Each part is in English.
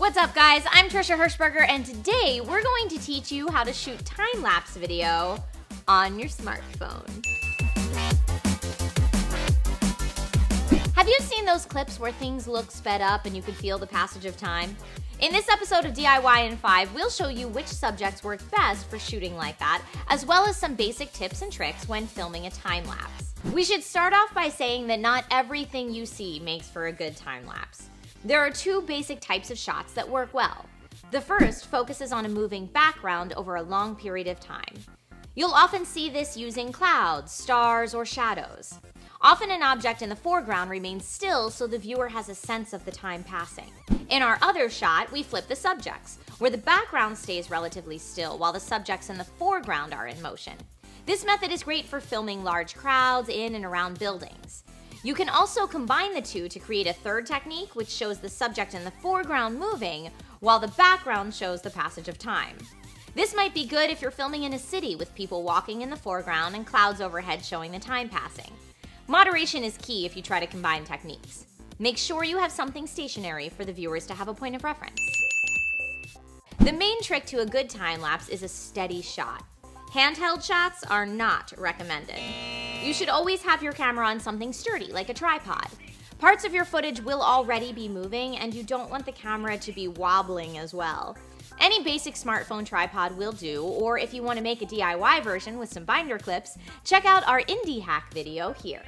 What's up guys, I'm Trisha Hirschberger and today we're going to teach you how to shoot time-lapse video on your smartphone. Have you seen those clips where things look sped up and you can feel the passage of time? In this episode of DIY in 5, we'll show you which subjects work best for shooting like that, as well as some basic tips and tricks when filming a time-lapse. We should start off by saying that not everything you see makes for a good time-lapse. There are two basic types of shots that work well. The first focuses on a moving background over a long period of time. You'll often see this using clouds, stars, or shadows. Often an object in the foreground remains still so the viewer has a sense of the time passing. In our other shot, we flip the subjects, where the background stays relatively still while the subjects in the foreground are in motion. This method is great for filming large crowds in and around buildings. You can also combine the two to create a third technique which shows the subject in the foreground moving while the background shows the passage of time. This might be good if you're filming in a city with people walking in the foreground and clouds overhead showing the time passing. Moderation is key if you try to combine techniques. Make sure you have something stationary for the viewers to have a point of reference. The main trick to a good time-lapse is a steady shot. Handheld shots are not recommended. You should always have your camera on something sturdy, like a tripod. Parts of your footage will already be moving, and you don't want the camera to be wobbling as well. Any basic smartphone tripod will do, or if you want to make a DIY version with some binder clips, check out our indie hack video here.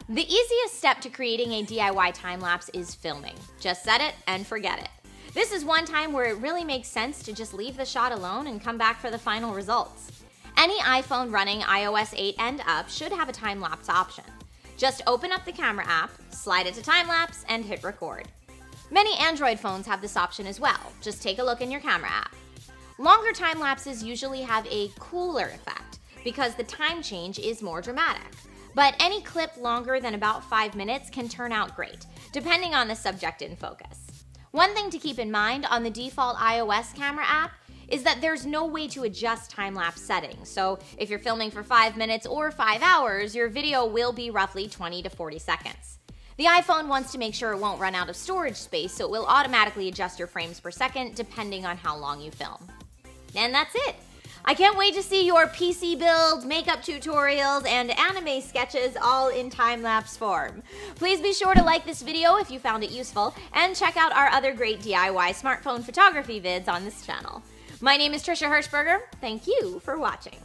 The easiest step to creating a DIY time-lapse is filming. Just set it and forget it. This is one time where it really makes sense to just leave the shot alone and come back for the final results. Any iPhone running iOS 8 and up should have a time-lapse option. Just open up the camera app, slide it to time-lapse, and hit record. Many Android phones have this option as well. Just take a look in your camera app. Longer time-lapses usually have a cooler effect because the time change is more dramatic. But any clip longer than about 5 minutes can turn out great, depending on the subject in focus. One thing to keep in mind on the default iOS camera app is that there's no way to adjust time-lapse settings, so if you're filming for 5 minutes or 5 hours, your video will be roughly 20 to 40 seconds. The iPhone wants to make sure it won't run out of storage space, so it will automatically adjust your frames per second depending on how long you film. And that's it! I can't wait to see your PC builds, makeup tutorials, and anime sketches all in time-lapse form. Please be sure to like this video if you found it useful, and check out our other great DIY smartphone photography vids on this channel. My name is Trisha Hirschberger. Thank you for watching.